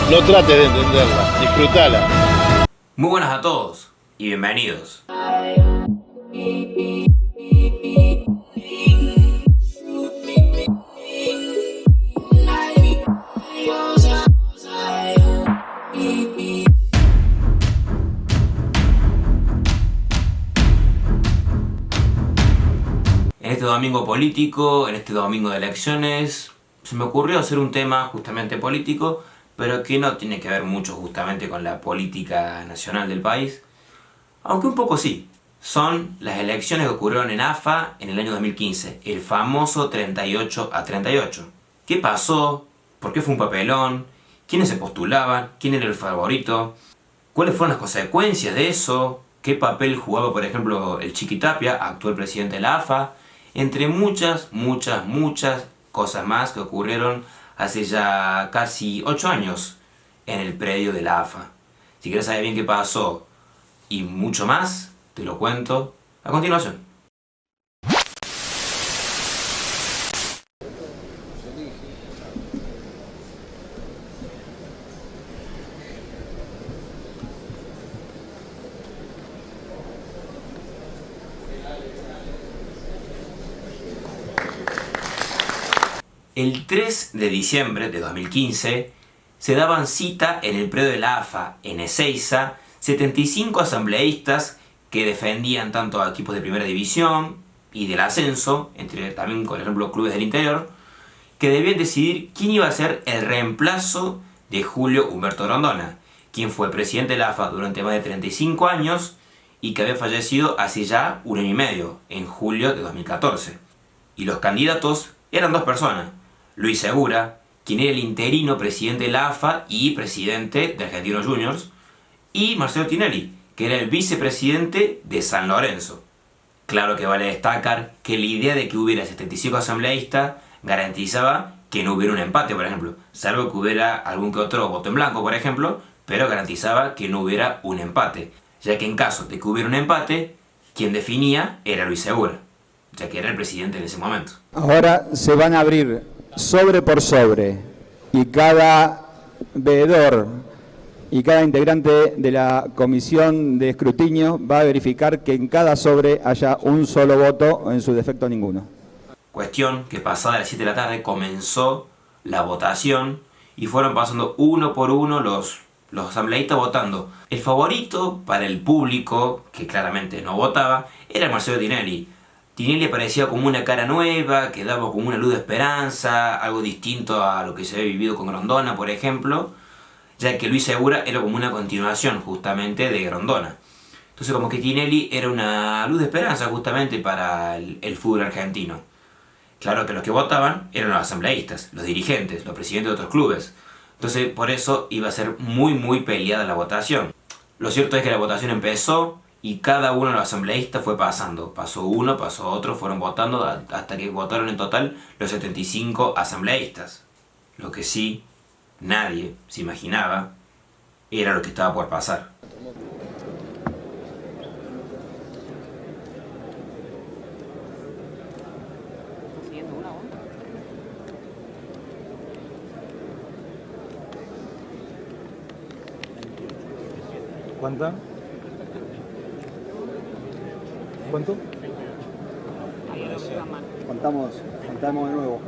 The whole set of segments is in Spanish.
No trates de entenderla, disfrutala. Muy buenas a todos y bienvenidos. En este domingo político, en este domingo de elecciones, se me ocurrió hacer un tema justamente político, pero que no tiene que ver mucho justamente con la política nacional del país, aunque un poco sí. Son las elecciones que ocurrieron en AFA en el año 2015, el famoso 38-38. ¿Qué pasó? ¿Por qué fue un papelón? ¿Quiénes se postulaban? ¿Quién era el favorito? ¿Cuáles fueron las consecuencias de eso? ¿Qué papel jugaba, por ejemplo, el Chiqui Tapia, actual presidente de la AFA? Entre muchas cosas más que ocurrieron hace ya casi 8 años en el predio de la AFA. Si quieres saber bien qué pasó y mucho más, te lo cuento a continuación. El 3 de diciembre de 2015 se daban cita en el predio de la AFA, en Ezeiza, 75 asambleístas que defendían tanto a equipos de primera división y del ascenso, entre también, por ejemplo, clubes del interior, que debían decidir quién iba a ser el reemplazo de Julio Humberto Grondona, quien fue presidente de la AFA durante más de 35 años y que había fallecido hace ya 1 año y medio, en julio de 2014. Y los candidatos eran dos personas: Luis Segura, quien era el interino presidente de la AFA y presidente de Argentinos Juniors, y Marcelo Tinelli, que era el vicepresidente de San Lorenzo. Claro que vale destacar que la idea de que hubiera 75 asambleístas garantizaba que no hubiera un empate, por ejemplo, salvo que hubiera algún que otro voto en blanco, por ejemplo, pero garantizaba que no hubiera un empate, ya que en caso de que hubiera un empate, quien definía era Luis Segura, ya que era el presidente en ese momento. Ahora se van a abrir sobre por sobre y cada veedor y cada integrante de la comisión de escrutinio va a verificar que en cada sobre haya un solo voto o en su defecto ninguno. Cuestión que pasada las 7 de la tarde comenzó la votación y fueron pasando uno por uno los asambleístas votando. El favorito para el público, que claramente no votaba, era Marcelo Tinelli. Tinelli aparecía como una cara nueva, que daba como una luz de esperanza, algo distinto a lo que se había vivido con Grondona, por ejemplo, ya que Luis Segura era como una continuación justamente de Grondona. Entonces como que Tinelli era una luz de esperanza justamente para el fútbol argentino. Claro que los que votaban eran los asambleístas, los dirigentes, los presidentes de otros clubes. Entonces por eso iba a ser muy peleada la votación. Lo cierto es que la votación empezó y cada uno de los asambleístas fue pasando. Pasó uno, pasó otro, fueron votando hasta que votaron en total los 75 asambleístas. Lo que sí nadie se imaginaba era lo que estaba por pasar. ¿Cuánta? ¿Cuánto? Contamos de nuevo.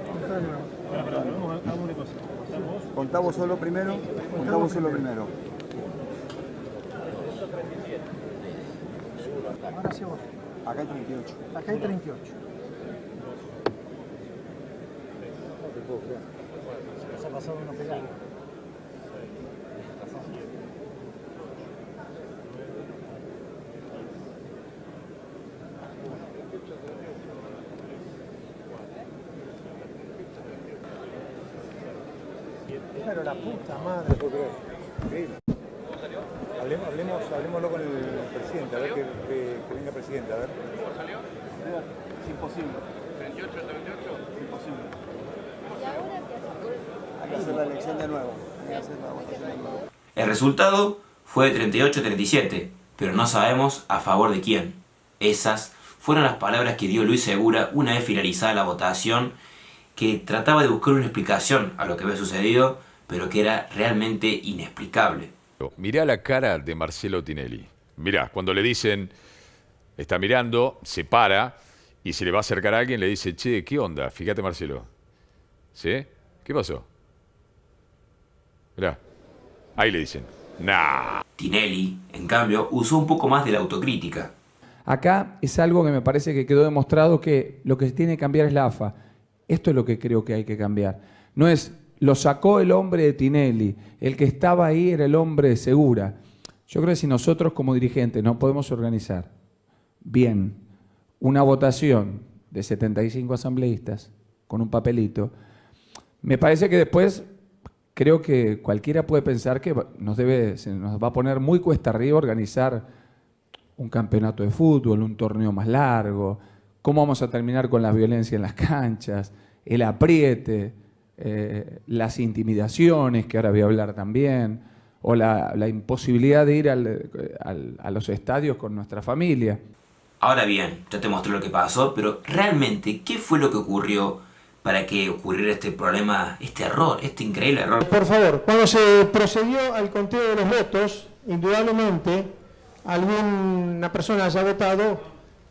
Contamos solo primero. Ahora sí vos. Acá hay 38. Acá hay 38. Se ha pasado uno pegado. Pero la puta madre. Hablemoslo con el presidente, a ver que venga el presidente, a ver. Es imposible. 38 hasta 28. Es imposible. Hay que hacer la elección de nuevo. El resultado fue de 38-37, pero no sabemos a favor de quién. Esas fueron las palabras que dio Luis Segura una vez finalizada la votación, que trataba de buscar una explicación a lo que había sucedido, pero que era realmente inexplicable. Mirá la cara de Marcelo Tinelli. Mirá, cuando le dicen, está mirando, se para y se le va a acercar a alguien, le dice, che, ¿qué onda? Fíjate, Marcelo. ¿Sí? ¿Qué pasó? Mirá, ahí le dicen, nah. Tinelli, en cambio, usó un poco más de la autocrítica. Acá es algo que me parece que quedó demostrado que lo que se tiene que cambiar es la AFA. Esto es lo que creo que hay que cambiar. No es, lo sacó el hombre de Tinelli, el que estaba ahí era el hombre de Segura. Yo creo que si nosotros como dirigentes no podemos organizar bien una votación de 75 asambleístas con un papelito, me parece que después creo que cualquiera puede pensar que se nos va a poner muy cuesta arriba organizar un campeonato de fútbol, un torneo más largo, cómo vamos a terminar con la violencia en las canchas, el apriete, las intimidaciones, que ahora voy a hablar también, o la imposibilidad de ir a los estadios con nuestra familia. Ahora bien, ya te mostré lo que pasó, pero realmente, ¿qué fue lo que ocurrió para que ocurriera este problema, este error, este increíble error? Por favor, cuando se procedió al conteo de los votos, indudablemente alguna persona haya votado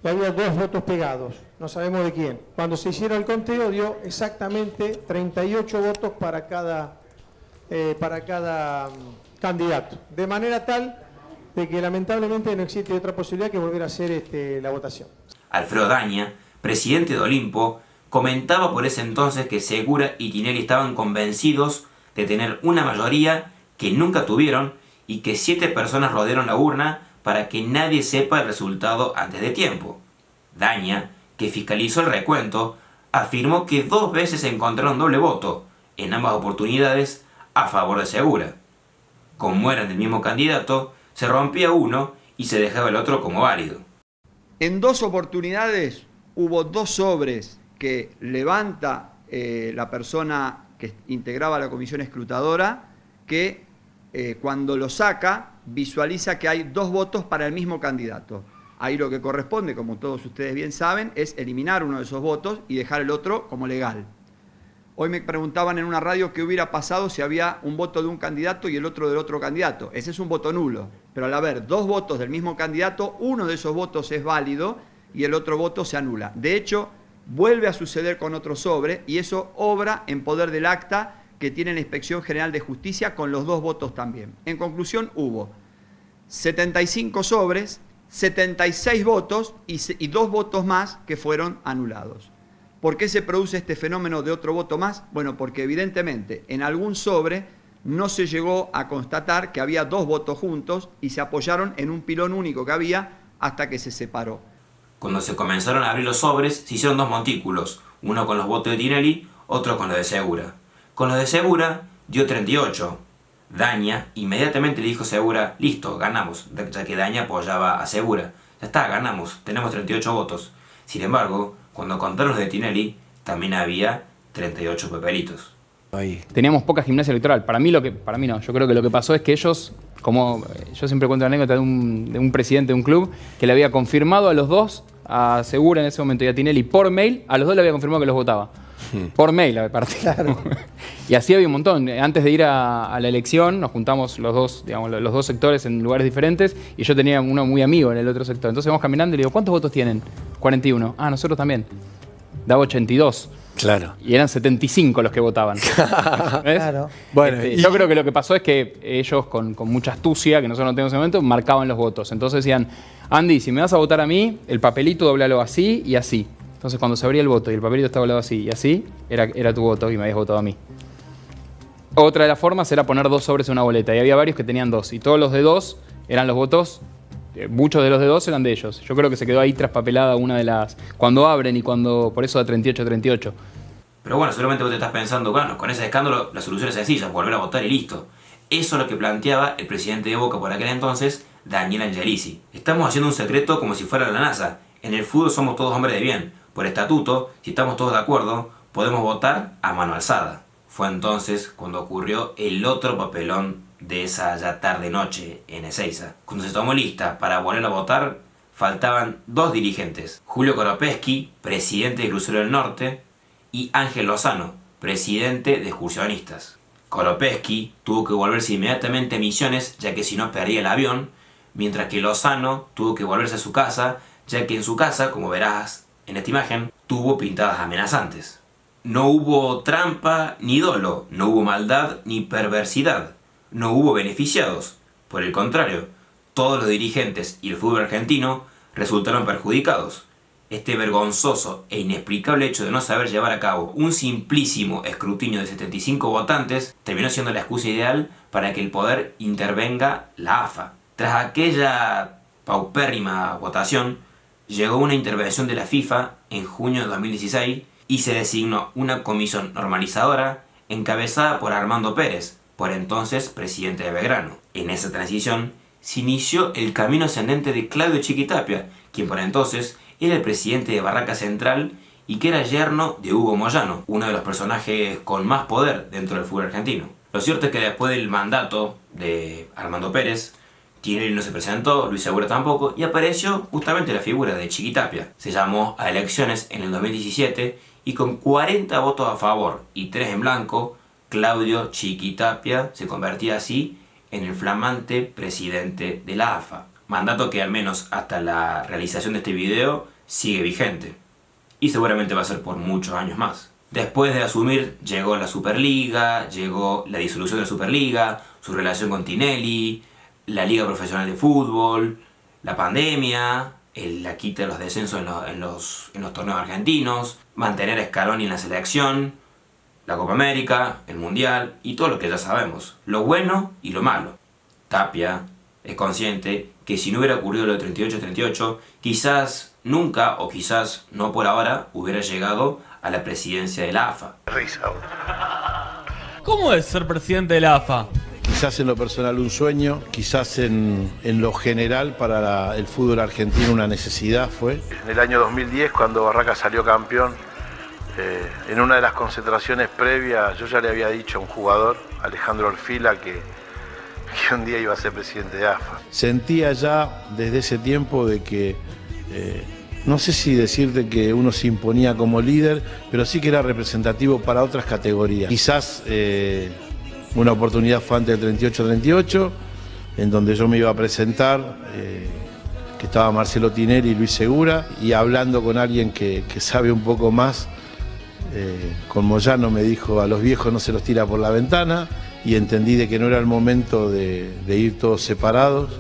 y había 2 votos pegados, no sabemos de quién. Cuando se hiciera el conteo dio exactamente 38 votos para cada candidato, de manera tal de que lamentablemente no existe otra posibilidad que volver a hacer la votación. Alfredo Daña, presidente de Olimpo, comentaba por ese entonces que Segura y Tinelli estaban convencidos de tener una mayoría que nunca tuvieron y que 7 personas rodearon la urna para que nadie sepa el resultado antes de tiempo. Daña, que fiscalizó el recuento, afirmó que 2 veces encontraron doble voto, en ambas oportunidades a favor de Segura. Como eran del mismo candidato, se rompía uno y se dejaba el otro como válido. En 2 oportunidades hubo 2 sobres que levanta la persona que integraba la comisión escrutadora, que cuando lo saca visualiza que hay 2 votos para el mismo candidato. Ahí lo que corresponde, como todos ustedes bien saben, es eliminar uno de esos votos y dejar el otro como legal. Hoy me preguntaban en una radio qué hubiera pasado si había un voto de un candidato y el otro del otro candidato. Ese es un voto nulo. Pero al haber 2 votos del mismo candidato, uno de esos votos es válido y el otro voto se anula. De hecho, vuelve a suceder con otro sobre y eso obra en poder del acta que tiene la Inspección General de Justicia con los 2 votos también. En conclusión, hubo 75 sobres, 76 votos y 2 votos más que fueron anulados. ¿Por qué se produce este fenómeno de otro voto más? Bueno, porque evidentemente en algún sobre no se llegó a constatar que había 2 votos juntos y se apoyaron en un pilón único que había hasta que se separó. Cuando se comenzaron a abrir los sobres, se hicieron 2 montículos, uno con los votos de Tinelli, otro con los de Segura. Con los de Segura dio 38. Daña inmediatamente le dijo a Segura, listo, ganamos, ya que Daña apoyaba a Segura. Ya está, ganamos, tenemos 38 votos. Sin embargo, cuando contaron los de Tinelli, también había 38 papelitos. Teníamos poca gimnasia electoral. Para mí no. Yo creo que lo que pasó es que ellos, como yo siempre cuento la anécdota de un presidente de un club, que le había confirmado a los 2, a Segura en ese momento y a Tinelli por mail, a los 2 le había confirmado que los votaba. Por mail, aparte. Claro. Y así había un montón. Antes de ir a la elección, nos juntamos los 2, digamos, los 2 sectores en lugares diferentes y yo tenía uno muy amigo en el otro sector. Entonces vamos caminando y le digo, ¿cuántos votos tienen? 41. Ah, nosotros también. Daba 82. Claro. Y eran 75 los que votaban. ¿Ves? Claro. Bueno, yo creo que lo que pasó es que ellos, con mucha astucia, que nosotros no tenemos en ese momento, marcaban los votos. Entonces decían, Andy, si me vas a votar a mí, el papelito doblalo así y así. Entonces cuando se abría el voto y el papelito estaba doblado así y así, era tu voto y me habías votado a mí. Otra de las formas era poner 2 sobres en una boleta. Y había varios que tenían 2. Y todos los de 2 eran los votos, muchos de los de 2 eran de ellos. Yo creo que se quedó ahí traspapelada una de las... Cuando abren y cuando... Por eso da 38-38. Pero bueno, seguramente vos te estás pensando, bueno, con ese escándalo la solución es sencilla, volver a votar y listo. Eso es lo que planteaba el presidente de Boca por aquel entonces, Daniel Angelici. Estamos haciendo un secreto como si fuera la NASA. En el fútbol somos todos hombres de bien. Por estatuto, si estamos todos de acuerdo, podemos votar a mano alzada. Fue entonces cuando ocurrió el otro papelón de esa ya tarde-noche en Ezeiza. Cuando se tomó lista para volver a votar, faltaban 2 dirigentes. Julio Koropesky, presidente de Crucero del Norte, y Ángel Lozano, presidente de Excursionistas. Koropesky tuvo que volverse inmediatamente a Misiones, ya que si no perdía el avión, mientras que Lozano tuvo que volverse a su casa, ya que en su casa, como verás en esta imagen, tuvo pintadas amenazantes. No hubo trampa ni dolo, no hubo maldad ni perversidad, no hubo beneficiados. Por el contrario, todos los dirigentes y el fútbol argentino resultaron perjudicados. Este vergonzoso e inexplicable hecho de no saber llevar a cabo un simplísimo escrutinio de 75 votantes terminó siendo la excusa ideal para que el poder intervenga la AFA. Tras aquella paupérrima votación, llegó una intervención de la FIFA en junio de 2016 y se designó una comisión normalizadora encabezada por Armando Pérez, por entonces presidente de Belgrano. En esa transición se inició el camino ascendente de Claudio Chiquitapia, quien por entonces era el presidente de Barraca Central y que era yerno de Hugo Moyano, uno de los personajes con más poder dentro del fútbol argentino. Lo cierto es que después del mandato de Armando Pérez, Tinelli no se presentó, Luis Segura tampoco, y apareció justamente la figura de Chiquitapia. Se llamó a elecciones en el 2017 y con 40 votos a favor y 3 en blanco, Claudio Chiquitapia se convertía así en el flamante presidente de la AFA. Mandato que al menos hasta la realización de este video sigue vigente. Y seguramente va a ser por muchos años más. Después de asumir llegó la Superliga, llegó la disolución de la Superliga, su relación con Tinelli, la Liga Profesional de Fútbol, la pandemia, la quita de los descensos en los torneos argentinos, mantener a Scaloni en la selección, la Copa América, el Mundial y todo lo que ya sabemos, lo bueno y lo malo. Tapia es consciente que si no hubiera ocurrido lo de 38-38, quizás nunca o quizás no por ahora hubiera llegado a la presidencia de la AFA. ¿Cómo es ser presidente de la AFA? Quizás en lo personal un sueño, quizás en lo general para el fútbol argentino una necesidad fue. En el año 2010, cuando Barraca salió campeón, en una de las concentraciones previas, yo ya le había dicho a un jugador, Alejandro Orfila, que un día iba a ser presidente de AFA. Sentía ya desde ese tiempo de que, no sé si decirte que uno se imponía como líder, pero sí que era representativo para otras categorías. Quizás una oportunidad fue antes del 38-38, en donde yo me iba a presentar, que estaba Marcelo Tinelli y Luis Segura, y hablando con alguien que sabe un poco más, con Moyano me dijo, a los viejos no se los tira por la ventana, y entendí de que no era el momento de ir todos separados,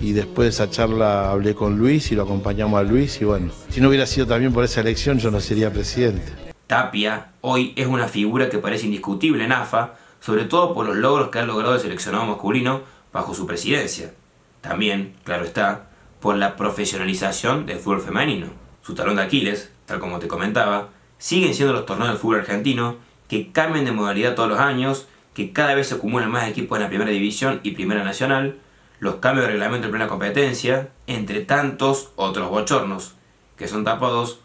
y después de esa charla hablé con Luis y lo acompañamos a Luis, y bueno, si no hubiera sido también por esa elección yo no sería presidente. Tapia hoy es una figura que parece indiscutible en AFA, sobre todo por los logros que ha logrado el seleccionado masculino bajo su presidencia. También, claro está, por la profesionalización del fútbol femenino. Su talón de Aquiles, tal como te comentaba, siguen siendo los torneos del fútbol argentino, que cambian de modalidad todos los años, que cada vez se acumulan más equipos en la primera división y primera nacional, los cambios de reglamento en plena competencia, entre tantos otros bochornos, que son tapados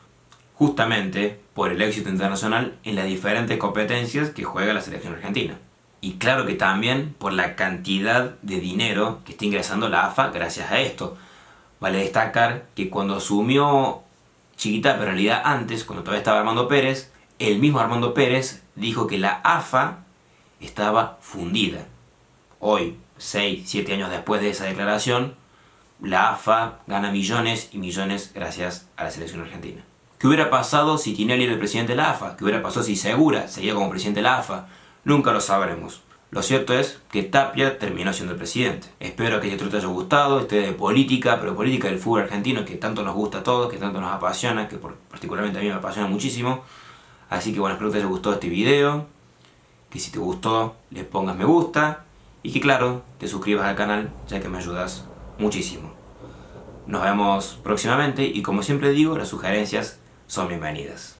justamente por el éxito internacional en las diferentes competencias que juega la selección argentina. Y claro que también por la cantidad de dinero que está ingresando la AFA gracias a esto. Vale destacar que cuando asumió Chiquitapia, pero en realidad antes, cuando todavía estaba Armando Pérez, el mismo Armando Pérez dijo que la AFA estaba fundida. Hoy, 6, 7 años después de esa declaración, la AFA gana millones y millones gracias a la selección argentina. ¿Qué hubiera pasado si Tinelli era el presidente de la AFA? ¿Qué hubiera pasado si Segura seguía como presidente de la AFA? Nunca lo sabremos. Lo cierto es que Tapia terminó siendo el presidente. Espero que este truco te haya gustado, este de política, pero política del fútbol argentino que tanto nos gusta a todos, que tanto nos apasiona, que particularmente a mí me apasiona muchísimo. Así que bueno, espero que te haya gustado este video, que si te gustó le pongas me gusta y que claro, te suscribas al canal ya que me ayudas muchísimo. Nos vemos próximamente y como siempre digo, las sugerencias son bienvenidas.